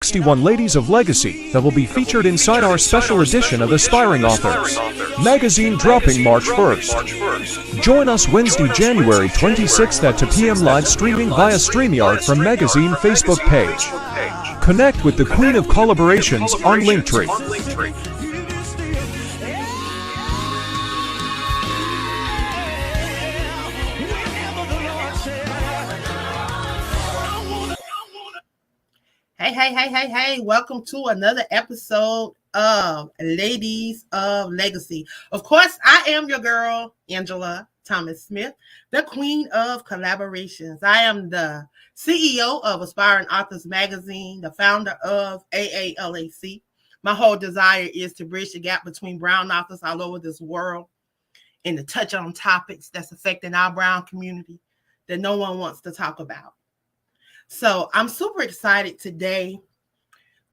61 Ladies of Legacy that will be featured inside our special edition of Aspiring Authors magazine dropping March 1st. Join us Wednesday, January 26th at 2 p.m. live streaming via StreamYard from magazine Facebook page. Connect with the Queen of Collaborations on LINKTREE. Hey, welcome to another episode of Ladies of Legacy. Of course, I am your girl, Angela Thomas Smith, the Queen of Collaborations. I am the CEO of Aspiring Authors Magazine, the founder of AALAC. My whole desire is to bridge the gap between brown authors all over this world and to touch on topics that's affecting our brown community that no one wants to talk about. So I'm super excited today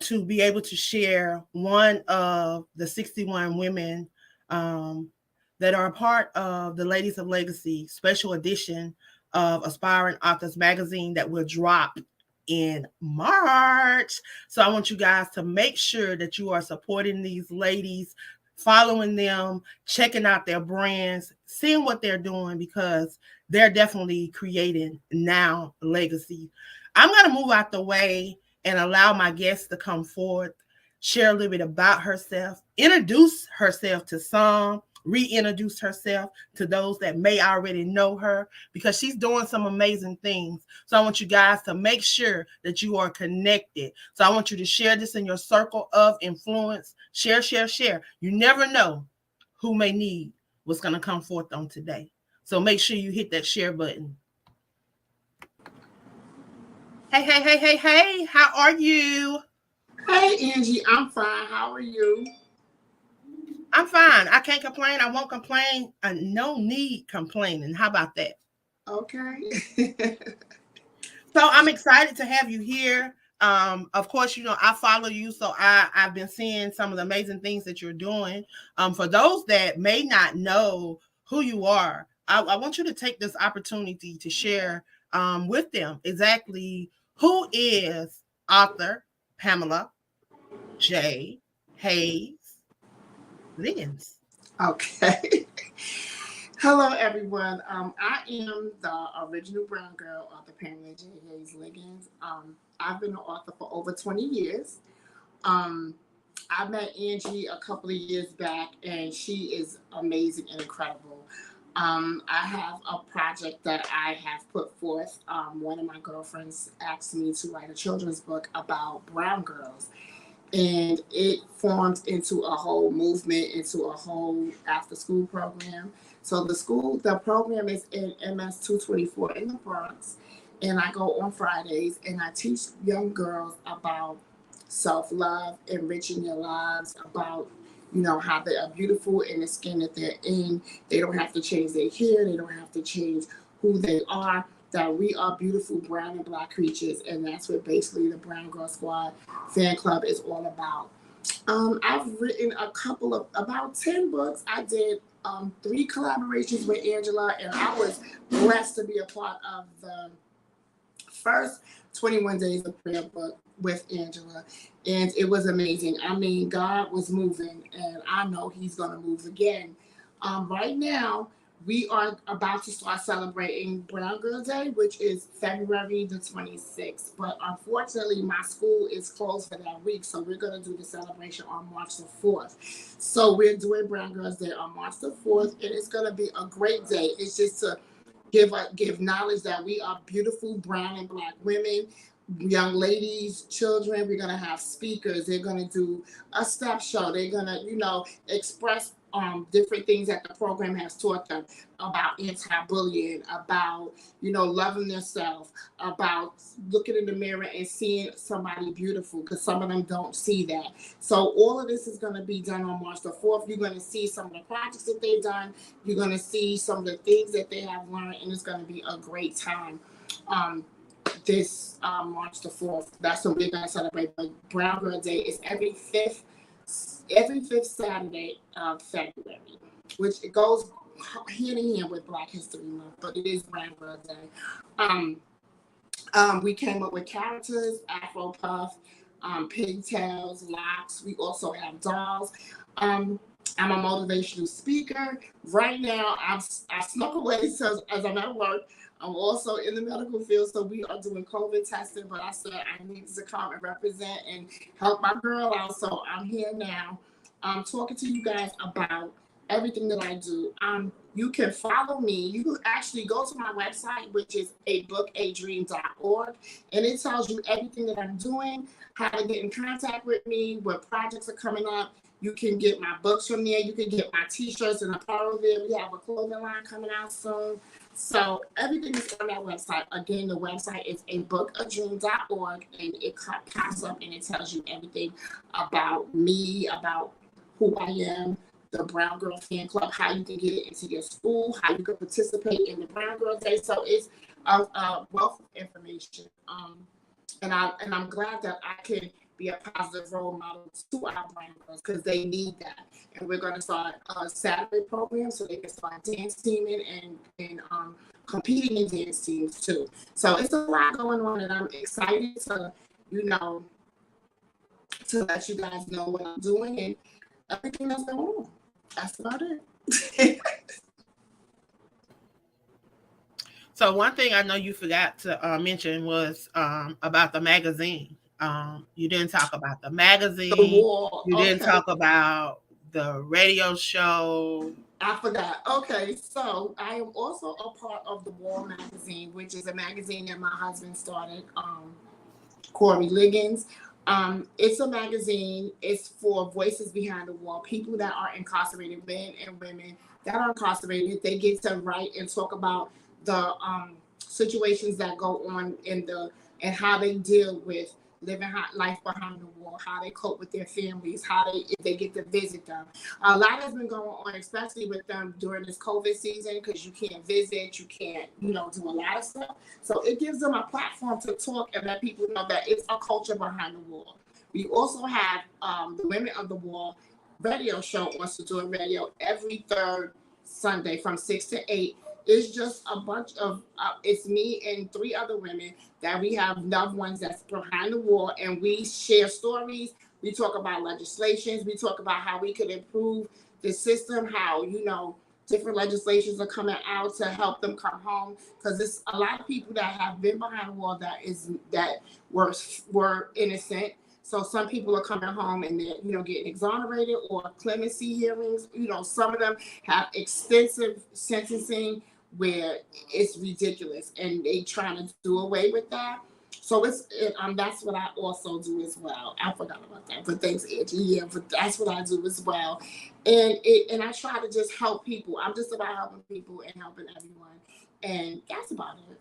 to be able to share one of the 61 women that are a part of the Ladies of Legacy special edition of Aspiring Authors Magazine that will drop in March. So I want you guys to make sure that you are supporting these ladies, following them, checking out their brands, seeing what they're doing, because they're definitely creating now legacy. I'm going to move out the way and allow my guest to come forward, share a little bit about herself, introduce herself to some, reintroduce herself to those that may already know her, because she's doing some amazing things. So I want you guys to make sure that you are connected. So I want you to share this in your circle of influence. Share. You never know who may need what's going to come forth on today. So make sure you hit that share button. Hey, how are you? Hey, Angie, I'm fine. How are you? I'm fine. I can't complain. I won't complain. No need complaining. How about that? Okay. So I'm excited to have you here. Of course, you know, I follow you, so I've been seeing some of the amazing things that you're doing. For those that may not know who you are, I want you to take this opportunity to share with them exactly who is Author Pamela J Hayes Liggins. Okay. Hello, everyone. I am the original brown girl, Author Pamela J Hayes Liggins. I've been an author for over 20 years. I met Angie a couple of years back, and she is amazing and incredible. I have a project that I have put forth. One of my girlfriends asked me to write a children's book about brown girls, and it formed into a whole movement, into a whole after-school program. So the program is in MS 224 in the Bronx, and I go on Fridays and I teach young girls about self-love, enriching your lives, about how they are beautiful in the skin that they're in. They don't have to change their hair. They don't have to change who they are. That we are beautiful brown and black creatures, and that's what basically the Brown Girl Squad fan club is all about. I've written about 10 books. I did 3 collaborations with Angela, and I was blessed to be a part of the first 21 Days of Prayer book with Angela, and it was amazing. I mean, God was moving, and I know he's going to move again. Right now, we are about to start celebrating Brown Girl Day, which is February the 26th. But unfortunately, my school is closed for that week, so we're going to do the celebration on March the 4th. So we're doing Brown Girls Day on March the 4th, and it's going to be a great day. It's just to give knowledge that we are beautiful brown and black women, young ladies, children. We're going to have speakers. They're going to do a step show. They're going to, express different things that the program has taught them about anti-bullying, about, loving themselves, about looking in the mirror and seeing somebody beautiful, because some of them don't see that. So all of this is going to be done on March the 4th. You're going to see some of the projects that they've done. You're going to see some of the things that they have learned, and it's going to be a great time. This March the 4th, that's when we're going to celebrate. But Brown Girl Day is every fifth Saturday of February, which it goes hand in hand with Black History Month, but it is Brown Girl Day. We came up with characters, Afro Puff, pigtails, locks. We also have dolls. I'm a motivational speaker. Right now, I snuck away so as I'm at work. I'm also in the medical field, so we are doing COVID testing. But I said I needed to come and represent and help my girl out. So I'm here now, talking to you guys about everything that I do. You can follow me. You can actually go to my website, which is abookadream.org, and it tells you everything that I'm doing, how to get in contact with me, what projects are coming up. You can get my books from there. You can get my t-shirts and apparel there. We have a clothing line coming out soon. So everything is on that website. Again, the website is abookadream.org, and it pops up and it tells you everything about me, about who I am, the Brown Girl Fan Club, how you can get it into your school, how you can participate in the Brown Girl Day. So it's a wealth of information. And I'm glad that I can be a positive role model to our Brown girls because they need that. And we're going to start a Saturday program so they can start dance teaming and competing in dance teams too. So it's a lot going on, and I'm excited to, to let you guys know what I'm doing and everything that's going on. That's about it. So one thing I know you forgot to mention was about the magazine. You didn't talk about the magazine. The wall. You didn't talk about the radio show. I forgot. Okay, so I am also a part of the Wall magazine, which is a magazine that my husband started, Corey Liggins. It's a magazine. It's for voices behind the wall, people that are incarcerated, men and women that are incarcerated. They get to write and talk about the situations that go on and how they deal with living life behind the wall, how they cope with their families, if they get to visit them. A lot has been going on, especially with them during this COVID season, because you can't visit, you can't, do a lot of stuff. So it gives them a platform to talk and let people know that it's a culture behind the wall. We also have the Women of the Wall radio show on Sedona Radio every third Sunday from 6 to 8. It's just a bunch of, it's me and 3 other women that we have loved ones that's behind the wall, and we share stories. We talk about legislations. We talk about how we could improve the system, how, different legislations are coming out to help them come home. Because there's a lot of people that have been behind the wall that were innocent. So some people are coming home and they're, getting exonerated or clemency hearings. Some of them have extensive sentencing where it's ridiculous, and they trying to do away with that. So that's what I also do as well. I forgot about that, but thanks, Angie. Yeah, but that's what I do as well, and I try to just help people. I'm just about helping people and helping everyone, and that's about it.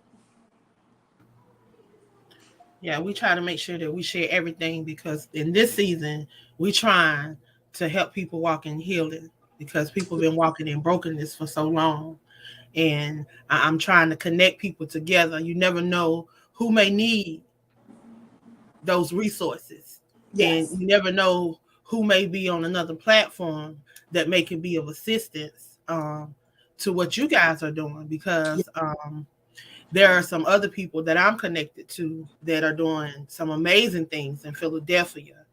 Yeah, we try to make sure that we share everything because in this season we trying to help people walk in healing because people have been walking in brokenness for so long. And I'm trying to connect people together. You never know who may need those resources. Yes. And you never know who may be on another platform that may can be of assistance to what you guys are doing because there are some other people that I'm connected to that are doing some amazing things in Philadelphia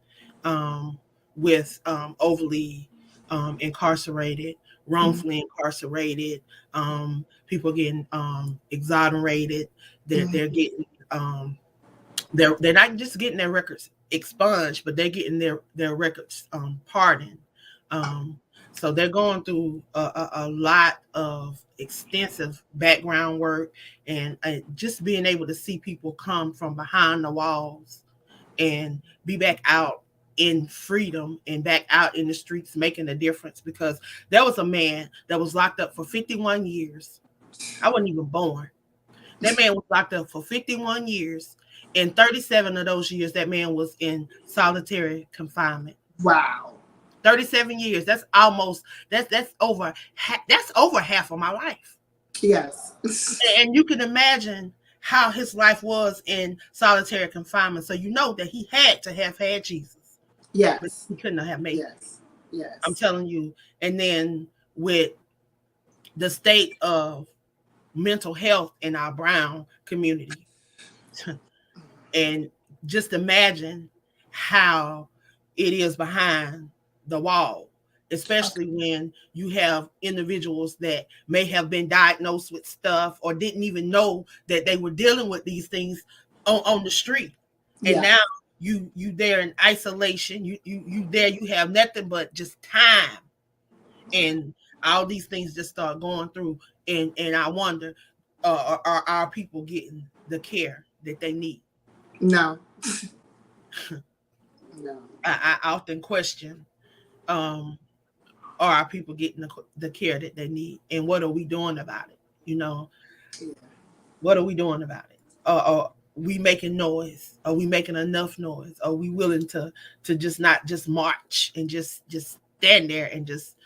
with overly incarcerated, wrongfully incarcerated, people getting exonerated. They're getting they're not just getting their records expunged, but they're getting their records pardoned. So they're going through a lot of extensive background work and just being able to see people come from behind the walls and be back out in freedom and back out in the streets making a difference because there was a man that was locked up for 51 years. I wasn't even born. That man was locked up for 51 years. And 37 of those years, that man was in solitary confinement. Wow. 37 years. That's almost that's over half of my life. Yes. And you can imagine how his life was in solitary confinement. So you know that he had to have had Jesus. Yes. But he couldn't have made it. Yes. I'm telling you. And then with the state of mental health in our brown community. And just imagine how it is behind the wall, especially when you have individuals that may have been diagnosed with stuff or didn't even know that they were dealing with these things on the street. And Yeah. now you there in isolation, you there, you have nothing but just time, and all these things just start going through, and I wonder, are our people getting the care that they need? No. No. I often question, are our people getting the care that they need, and what are we doing about it? You know, Yeah. what are we doing about it? Are we making noise? Are we making enough noise? Are we willing to just not just march and just stand there and just,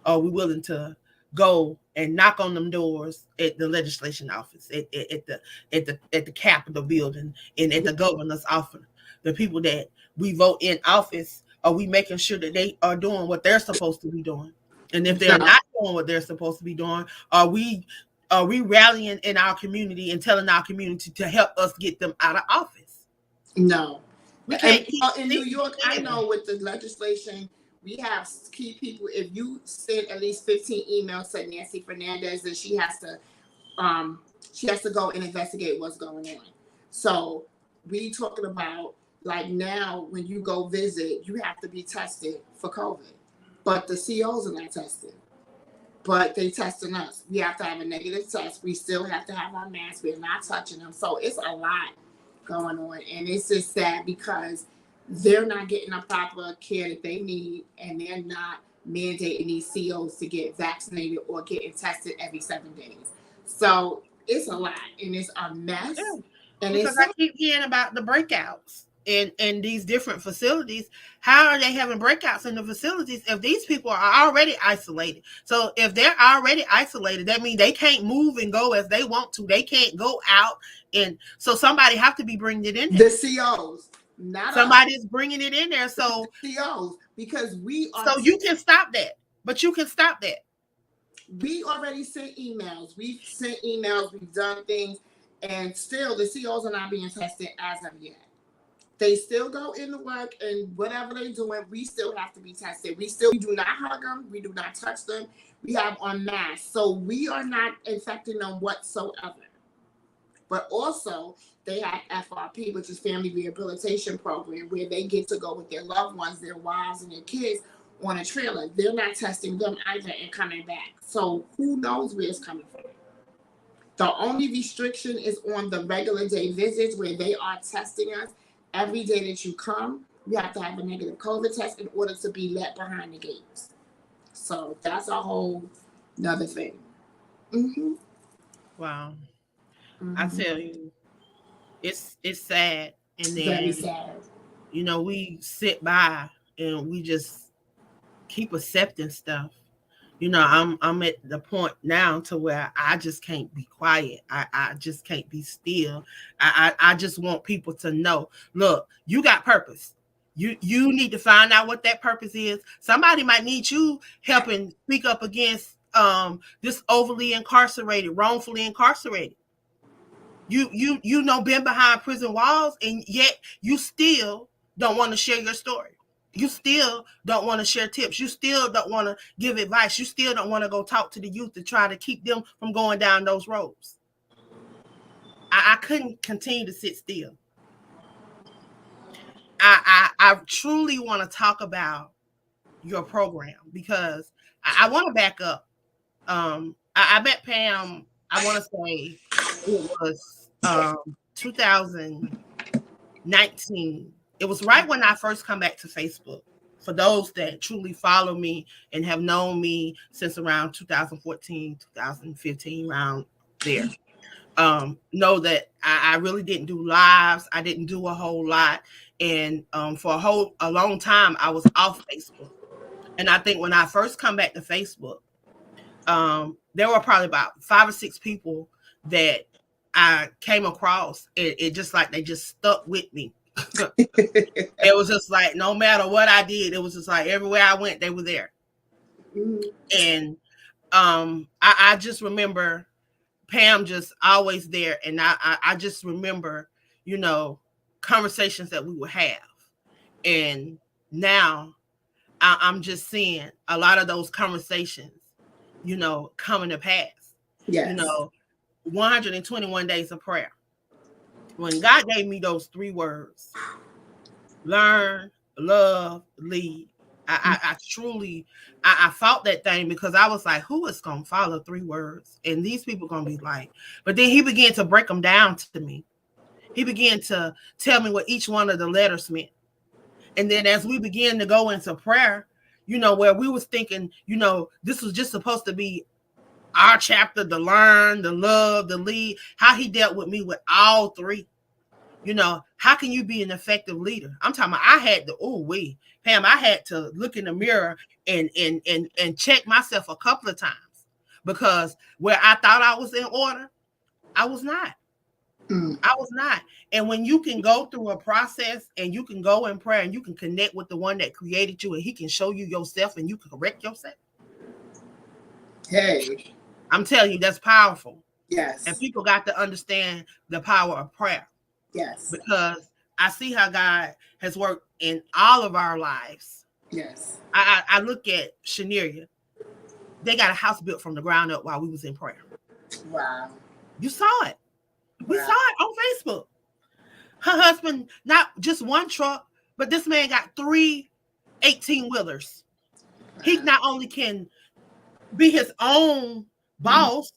are we willing to go and knock on them doors at the legislation office, at the Capitol building, and at the governor's office? The people that we vote in office, are we making sure that they are doing what they're supposed to be doing? And if they're No. not doing what they're supposed to be doing, are we rallying in our community and telling our community to help us get them out of office? No. We And can't keep in New York, I know with the legislation, we have key people. If you send at least 15 emails to Nancy Fernandez, then she has to go and investigate what's going on. So we talking about, like, now when you go visit, you have to be tested for COVID, but the COs are not tested. But they testing us. We have to have a negative test. We still have to have our masks. We're not touching them. So it's a lot going on. And it's just sad because they're not getting the proper care that they need, and they're not mandating these COs to get vaccinated or getting tested every 7 days. So it's a lot, and it's a mess. Yeah, And because I keep hearing about the breakouts in these different facilities. How are they having breakouts in the facilities if these people are already isolated? So if they're already isolated, that means they can't move and go as they want to. They can't go out, and so somebody have to be bringing it in there. The COs, not somebody's bringing it in there. So the COs, because we are. So you can stop that, but you can stop that. We already sent emails. We've sent emails. We've done things, and still the COs are not being tested as of yet. They still go into work, and whatever they're doing, we still have to be tested. We do not hug them. We do not touch them. We have on masks. So we are not infecting them whatsoever. But also, they have FRP, which is Family Rehabilitation Program, where they get to go with their loved ones, their wives, and their kids on a trailer. They're not testing them either and coming back. So who knows where it's coming from? The only restriction is on the regular day visits, where they are testing us. Every day that you come, you have to have a negative COVID test in order to be let behind the gates. So that's a whole another thing. Mm-hmm. Wow. Mm-hmm. I tell you, it's sad. And then, very sad. You know, we sit by and we just keep accepting stuff. You know, I'm at the point now to where I just can't be quiet. I just can't be still. I just want people to know, look, you got purpose. You need to find out what that purpose is. Somebody might need you helping speak up against this overly incarcerated, wrongfully incarcerated. You know, been behind prison walls, and yet you still don't want to share your story. You still don't want to share tips. You still don't want to give advice. You still don't want to go talk to the youth to try to keep them from going down those roads. I couldn't continue to sit still. I truly want to talk about your program, because I want to back up. I met Pam, I want to say it was 2019. It was right when I first come back to Facebook. For those that truly follow me and have known me since around 2014, 2015, around there, know that I really didn't do lives. I didn't do a whole lot. And for a long time, I was off Facebook. And I think when I first come back to Facebook, there were probably about 5 or 6 people that I came across. It just like they just stuck with me. It was just like, no matter what I did, it was just like everywhere I went, they were there. Mm-hmm. And I just remember Pam just always there. And I just remember, you know, conversations that we would have. And now I'm just seeing a lot of those conversations, coming to pass. Yes. 121 days of prayer. When God gave me those 3 words, learn, love, lead, I truly, I fought that thing, because I was like, who is going to follow 3 words? And these people going to be like, but then he began to break them down to me. He began to tell me what each one of the letters meant. And then as we began to go into prayer, where we was thinking, this was just supposed to be our chapter, the learn, the love, the lead, how he dealt with me with all 3. How can you be an effective leader? I'm talking about, I had to, Pam, I had to look in the mirror and check myself a couple of times, because where I thought I was in order, I was not. I was not. And when you can go through a process and you can go in prayer and you can connect with the one that created you, and he can show you yourself and you can correct yourself. Hey. I'm telling you, that's powerful. Yes. And people got to understand the power of prayer. Yes. Because I see how God has worked in all of our lives. Yes. I look at Shaneria. They got a house built from the ground up while we was in prayer. Wow. You saw it. We saw it on Facebook. Her husband, not just one truck, but this man got 3 18-wheelers. Wow. He not only can be his own boss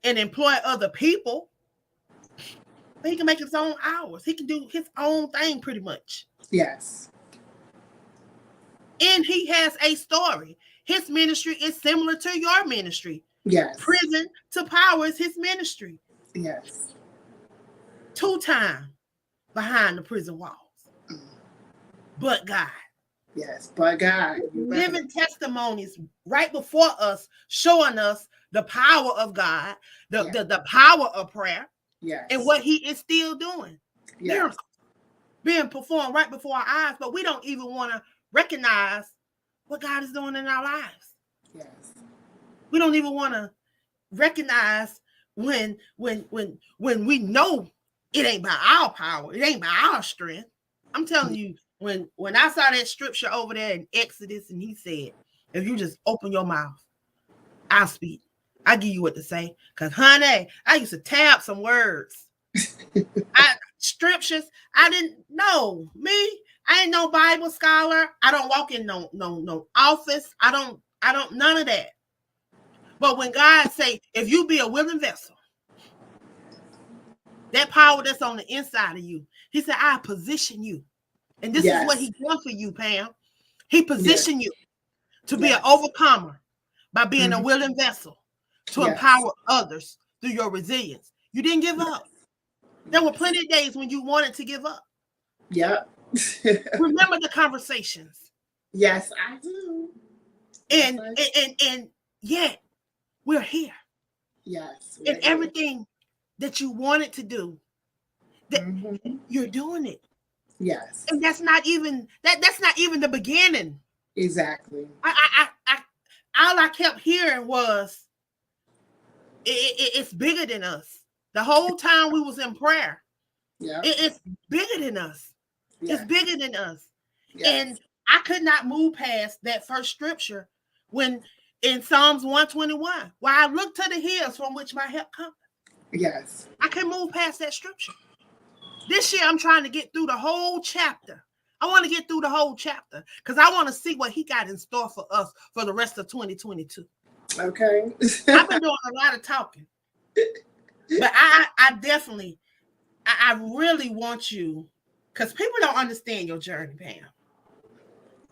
and employ other people, but he can make his own hours. He can do his own thing pretty much. Yes. And he has a story. His ministry is similar to your ministry. Yes. Prison to Power is his ministry. Yes. 2-time behind the prison walls. But God. Yes, but God. Living testimonies right before us, showing us the power of God, the power of prayer, yes, and what he is still doing. Yes. Miracles being performed right before our eyes, but we don't even want to recognize what God is doing in our lives. Yes. We don't even want to recognize when we know it ain't by our power, it ain't by our strength. I'm telling you, when I saw that scripture over there in Exodus, and he said, if you just open your mouth, I'll speak. I'll give you what to say. Because, honey, I used to tab some words. Scriptures, I didn't know. Me, I ain't no Bible scholar. I don't walk in no office. I don't, none of that. But when God say, if you be a willing vessel, that power that's on the inside of you, he said, I position you. And this is what he done for you, Pam. He positioned you to be an overcomer by being a willing vessel to empower others through your resilience. You didn't give up. There were plenty of days when you wanted to give up. Yep. Remember the conversations. Yes, I do. And yet we're here. Yes. And everything that you wanted to do, that you're doing it. Yes. And that's not even the beginning. Exactly. All I kept hearing was it's bigger than us. The whole time we was in prayer. Yeah. It's bigger than us. Yes. It's bigger than us. Yes. And I could not move past that first scripture when in Psalms 121, where I look to the hills from which my help comes. Yes. I can move past that scripture. This year, I'm trying to get through the whole chapter. I want to get through the whole chapter because I want to see what he got in store for us for the rest of 2022. Okay. I've been doing a lot of talking. But I definitely, I really want you, because people don't understand your journey, Pam.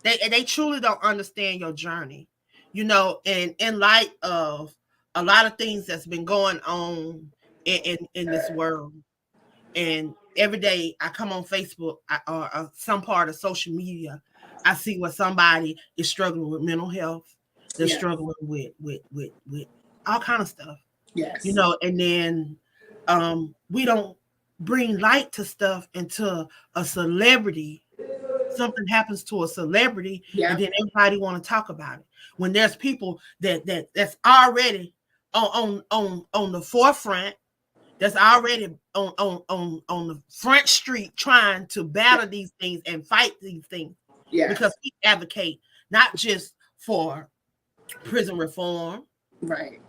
They truly don't understand your journey. And in light of a lot of things that's been going on in this world. And every day I come on Facebook or some part of social media, I see where somebody is struggling with mental health. They're struggling with all kind of stuff. Yes. And then we don't bring light to stuff until a celebrity, something happens to a celebrity, and then everybody want to talk about it. When there's people that's already on the forefront, that's already on the front street trying to battle these things and fight these things. Yes. Because we advocate not just for prison reform. Right.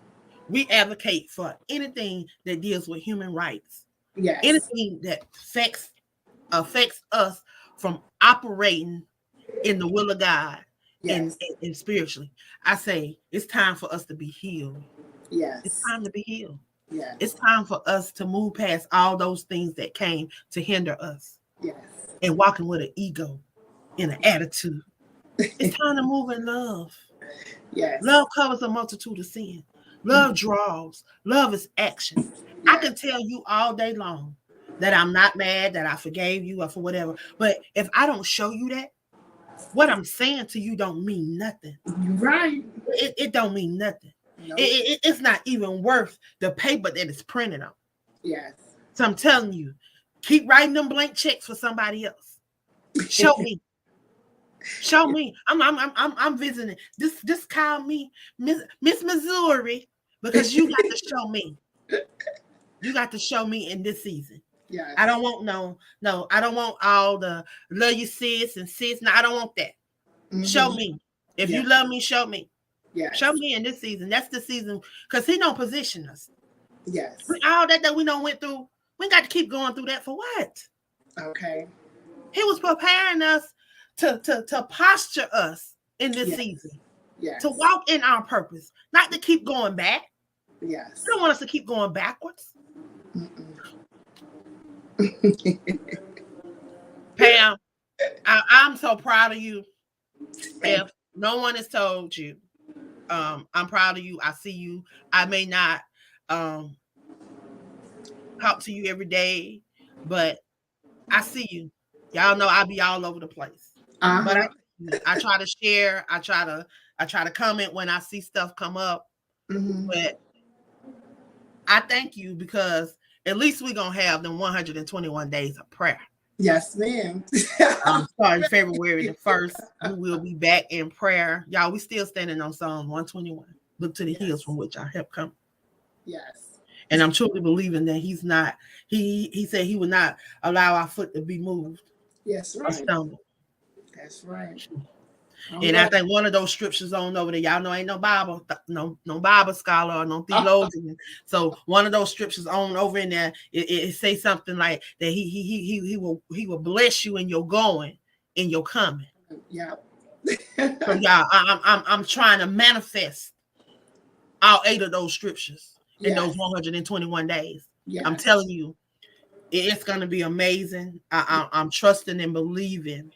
We advocate for anything that deals with human rights. Yes. Anything that affects us from operating in the will of God. Yes. And spiritually. I say it's time for us to be healed. Yes. It's time to be healed. Yes. It's time for us to move past all those things that came to hinder us. Yes. And walking with an ego and an attitude. It's time to move in love. Yes. Love covers a multitude of sin. Love draws. Love is action. Yes. I can tell you all day long that I'm not mad, that I forgave you or for whatever. But if I don't show you that, what I'm saying to you don't mean nothing. Right. It don't mean nothing. Nope. It's not even worth the paper that it's printed on. Yes. So I'm telling you, keep writing them blank checks for somebody else. Show me. Show me. I'm visiting. This call me Miss Missouri because you got to show me. You got to show me in this season. Yes. I don't want no. I don't want all the love you sis and sis. No, I don't want that. Mm-hmm. Show me. If you love me, show me. Yes. Show me in this season. That's the season because he don't position us. Yes. All that we don't went through, we got to keep going through that for what? Okay. He was preparing us to posture us in this season. Yes. To walk in our purpose, not to keep going back. Yes. He don't want us to keep going backwards. Pam, I'm so proud of you. If no one has told you, I'm proud of you. I see you. I may not talk to you every day, but I see you. Y'all know I be all over the place. But I try to share. I try to comment when I see stuff come up. Mm-hmm. But I thank you because at least we're gonna have them 121 days of prayer. Yes, ma'am. Starting February the 1st, we will be back in prayer. Y'all, we still standing on Psalm 121. Look to the hills from which our help come. Yes. And I'm truly believing that he's not, he said he would not allow our foot to be moved. Yes, right. Or stumble. That's right. And I think one of those scriptures on over there, y'all know ain't no Bible, no Bible scholar or no theologian. So one of those scriptures on over in there, it say something like that he will bless you in your going, in your coming. Yeah. So y'all, I'm trying to manifest all 8 of those scriptures in those 121 days. Yes. I'm telling you, it's gonna be amazing. I'm trusting and believing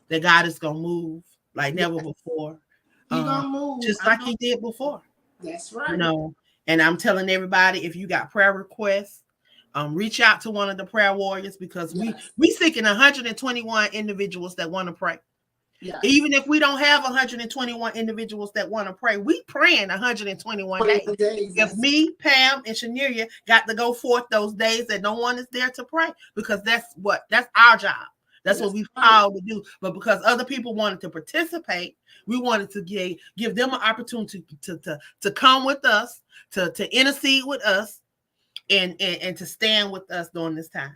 that God is gonna move like never before. He's gonna move just like he did before. That's right. You know, and I'm telling everybody, if you got prayer requests, reach out to one of the prayer warriors because we seeking 121 individuals that want to pray. Yes. Even if we don't have 121 individuals that want to pray, we praying 121 days. If me, Pam, and Shaneria got to go forth those days that no one is there to pray, because that's our job. That's what we've called to do. But because other people wanted to participate, we wanted to give them an opportunity to come with us, to intercede with us, and to stand with us during this time.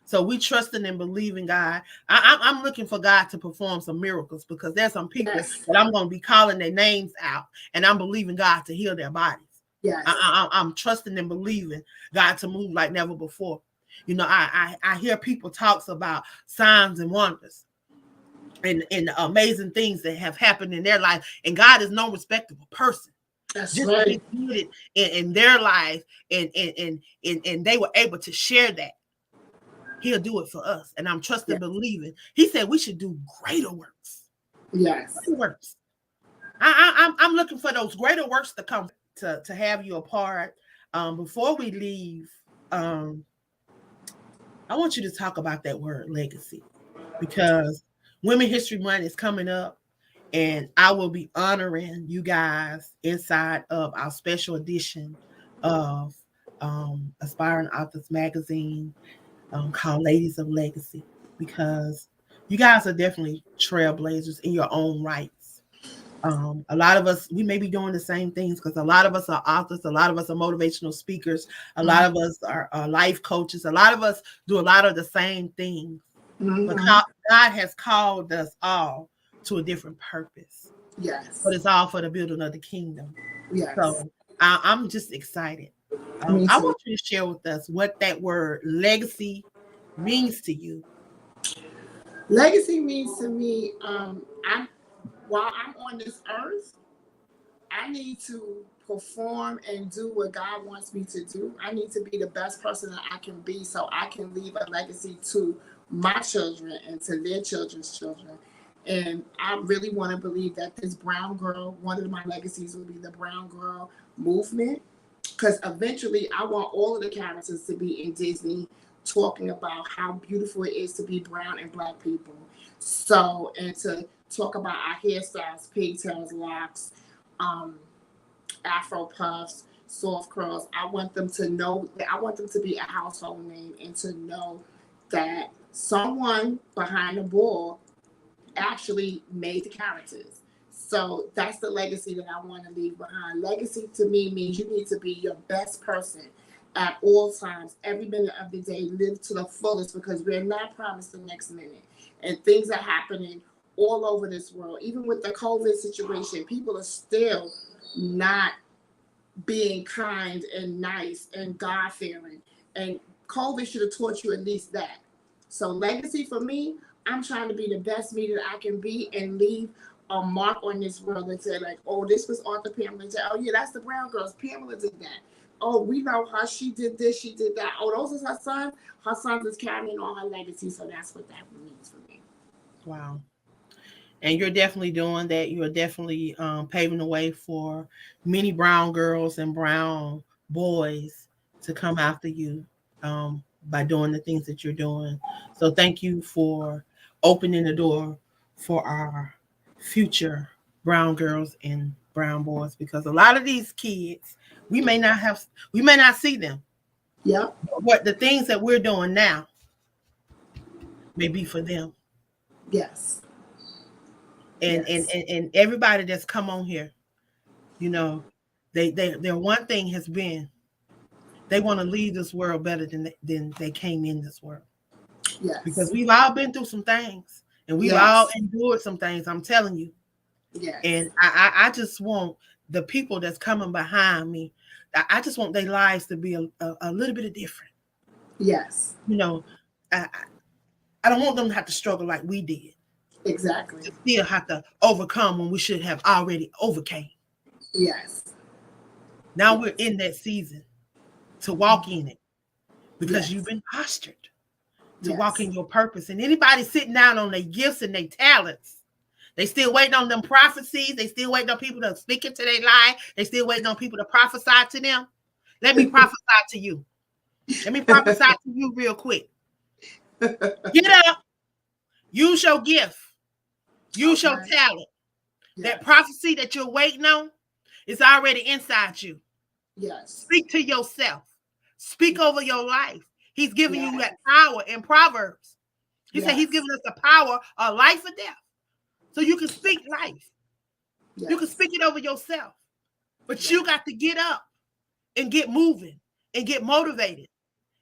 So we trusting and believing God. I'm looking for God to perform some miracles because there's some people that I'm going to be calling their names out, and I'm believing God to heal their bodies. Yes. I'm trusting and believing God to move like never before. You know, I hear people talks about signs and wonders and amazing things that have happened in their life, and God is no respectable person. That's just right. He did it in their life, and they were able to share that. He'll do it for us, and I'm trusting, believing. He said we should do greater works. Yes, greater works. I'm looking for those greater works to come to have you a part. Before we leave, I want you to talk about that word legacy, because Women History Month is coming up, and I will be honoring you guys inside of our special edition of Aspiring Authors Magazine called Ladies of Legacy, because you guys are definitely trailblazers in your own rights. A lot of us, we may be doing the same things because a lot of us are authors, a lot of us are motivational speakers, a lot of us are life coaches, a lot of us do a lot of the same things. But God has called us all to a different purpose. Yes. But it's all for the building of the kingdom. Yes. So I'm just excited. I want you to share with us what that word legacy means to you. Legacy means to me, while I'm on this earth, I need to perform and do what God wants me to do. I need to be the best person that I can be so I can leave a legacy to my children and to their children's children. And I really want to believe that this brown girl, one of my legacies will be the brown girl movement. Because eventually I want all of the characters to be in Disney talking about how beautiful it is to be brown and black people. So, and to talk about our hairstyles, pigtails, locks, Afro puffs, soft curls. I want them to know that I want them to be a household name and to know that someone behind the ball actually made the characters. So that's the legacy that I want to leave behind. Legacy to me means you need to be your best person at all times, every minute of the day. Live to the fullest because we're not promised the next minute. And things are happening all over this world. Even with the COVID situation, people are still not being kind and nice and God-fearing. And COVID should have taught you at least that. So legacy for me, I'm trying to be the best me that I can be and leave a mark on this world and say like, oh, this was Author Pamela J. Oh yeah, that's the brown girls. Pamela did that. Oh, we know her. She did this. She did that. Oh, those is her sons. Her sons is carrying on her legacy. So that's what that means for me. Wow. And you're definitely doing that. You're definitely paving the way for many brown girls and brown boys to come after you by doing the things that you're doing. So thank you for opening the door for our future brown girls and brown boys, because a lot of these kids, we may not see them. Yeah. What the things that we're doing now may be for them. Yes. And everybody that's come on here, you know, their one thing has been they want to leave this world better than they came in this world. Yes. Because we've all been through some things and we've all endured some things, I'm telling you. Yes. And I just want the people that's coming behind me, I just want their lives to be a little bit different. Yes. You know, I don't want them to have to struggle like we did. Exactly. To still have to overcome when we should have already overcame. Yes. Now we're in that season to walk in it because you've been postured to walk in your purpose. And anybody sitting down on their gifts and their talents, they still waiting on them prophecies. They still waiting on people to speak into their life. They still waiting on people to prophesy to them. Let me prophesy to you. Let me prophesy to you real quick. Get up. Use your gift. Use your talent. That prophecy that you're waiting on is already inside you. Yes. Speak to yourself. Speak over your life. He's giving you that power in Proverbs. He said he's giving us the power of life or death. So you can speak life. Yes. You can speak it over yourself. But you got to get up and get moving and get motivated.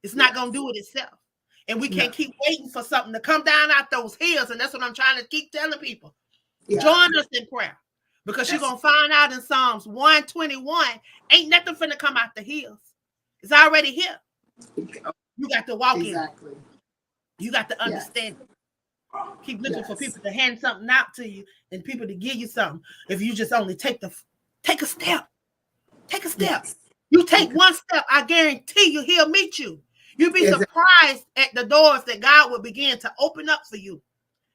It's not going to do it itself. And we can't keep waiting for something to come down out those hills. And that's what I'm trying to keep telling people. Join us in prayer. Because you're going to find out in Psalms 121, ain't nothing finna come out the hills. It's already here. You got to walk in it. You got to understand it. Keep looking for people to hand something out to you and people to give you something. If you just only take a step. Take a step. Yes. You take one step, I guarantee you he'll meet you. You'll be surprised at the doors that God will begin to open up for you.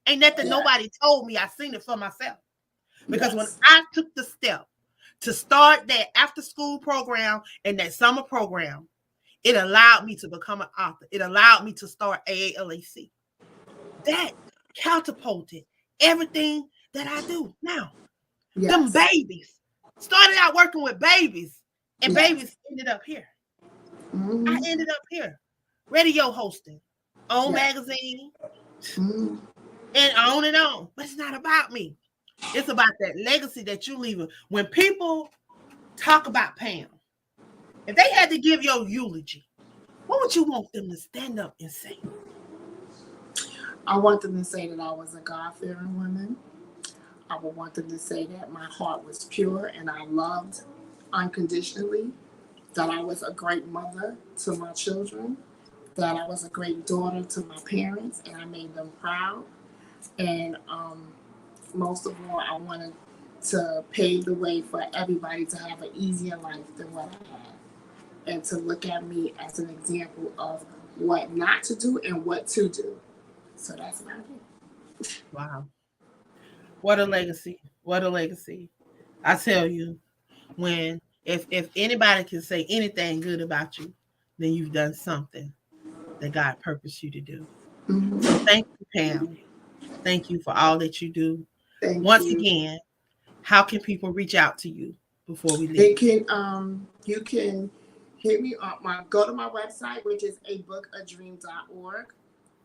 Ain't nothing nobody told me. I seen it for myself. Because when I took the step to start that after school program and that summer program, it allowed me to become an author. It allowed me to start AALAC. That catapulted everything that I do now. Them babies. Started out working with babies, and babies ended up here. I ended up here. Radio hosting, on magazine, and on. But it's not about me. It's about that legacy that you leave. When people talk about Pam, if they had to give your eulogy, what would you want them to stand up and say? I want them to say that I was a God-fearing woman. I would want them to say that my heart was pure and I loved unconditionally, that I was a great mother to my children, that I was a great daughter to my parents and I made them proud. And most of all, I wanted to pave the way for everybody to have an easier life than what I had, and to look at me as an example of what not to do and what to do. So that's about it. Wow. What a legacy. What a legacy. I tell you, when if anybody can say anything good about you, then you've done something that God purposed you to do. So Mm-hmm. thank you, Pam. Thank you for all that you do. Thank Once you. again, how can people reach out to you before we They leave? can you can hit me on my go to my website, which is abookadream.org,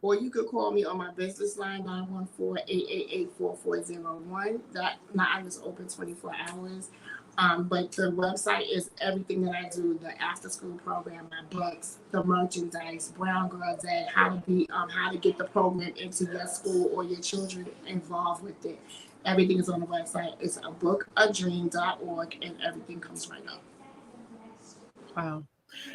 or you could call me on my business line 914-888-4401. That line is open 24 hours. But the website is everything that I do: the after school program, my books, the merchandise, Brown Girl Day, how to get the program into your school or your children involved with it. Everything is on the website. It's abookadream.org, and everything comes right up. Wow.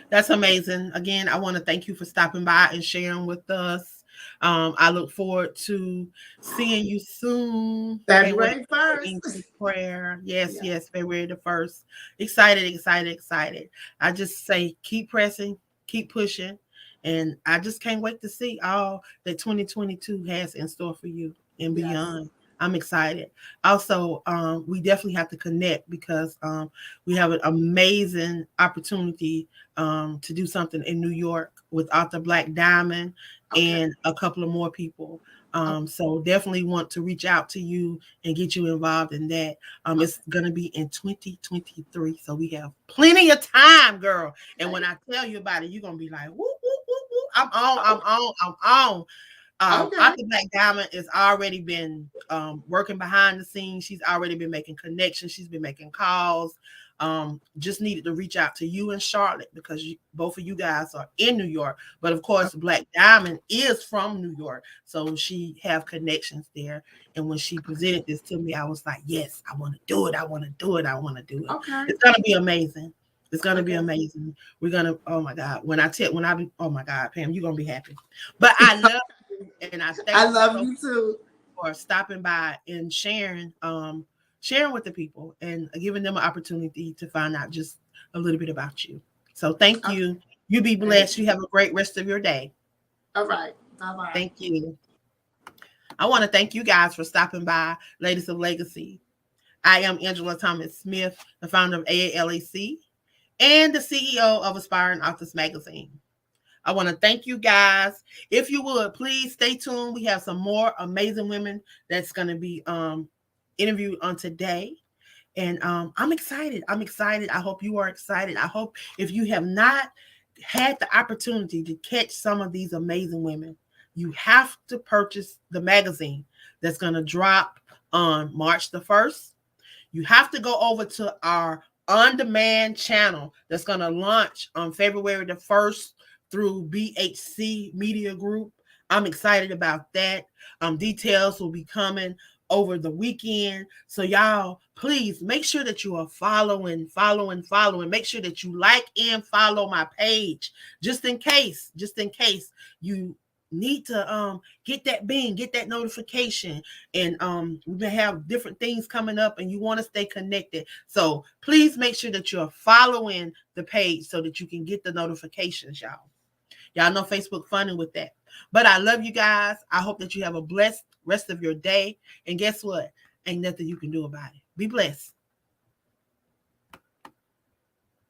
That's amazing. Again, I want to thank you for stopping by and sharing with us. I look forward to seeing you soon. Can't wait February to put 1st. into prayer. Yes, Yeah. yes, February the 1st. Excited, excited, excited. I just say keep pressing, keep pushing. And I just can't wait to see all that 2022 has in store for you and Yes. beyond. I'm excited. Also, we definitely have to connect because we have an amazing opportunity to do something in New York with Author Black Diamond Okay. and a couple of more people. Okay. So definitely want to reach out to you and get you involved in that. Okay. It's going to be in 2023. So we have plenty of time, girl. And when Okay. I tell you about it, you're going to be like, whoop, whoop, whoop, whoop. I'm on, I'm on, I'm on. Okay. Author Black Diamond has already been working behind the scenes. She's already been making connections. She's been making calls. Just needed to reach out to you in Charlotte because both of you guys are in New York. But of course, Black Diamond is from New York, so she have connections there. And when she presented this to me, I was like, yes, I want to do it. I want to do it. I want to do it. Okay. It's gonna be amazing. It's gonna be Okay. amazing. We're gonna. Oh my God. Oh my God, Pam, you're gonna be happy. But I love you, and I I thank you love so you too. for stopping by and sharing with the people and giving them an opportunity to find out just a little bit about you. So thank Okay. you. You be blessed. You have a great rest of your day. All right. Bye bye. Thank you. I want to thank you guys for stopping by, Ladies of Legacy. I am Angela Thomas Smith, the founder of AALAC and the CEO of Aspiring Authors Magazine. I want to thank you guys. If you would, please stay tuned. We have some more amazing women that's going to be interviewed on today. And I'm excited. I'm excited. I hope you are excited. I hope if you have not had the opportunity to catch some of these amazing women, you have to purchase the magazine that's going to drop on March the 1st. You have to go over to our on-demand channel that's going to launch on February the 1st through BHC Media Group. I'm excited about that. Details will be coming over the weekend. So y'all, please make sure that you are following. Make sure that you like and follow my page just in case you need to get that bing, get that notification, and we may have different things coming up and you want to stay connected. So please make sure that you're following the page so that you can get the notifications, y'all know Facebook funding with that. But I love you guys. I hope that you have a blessed rest of your day, and guess what, ain't nothing you can do about it. Be blessed.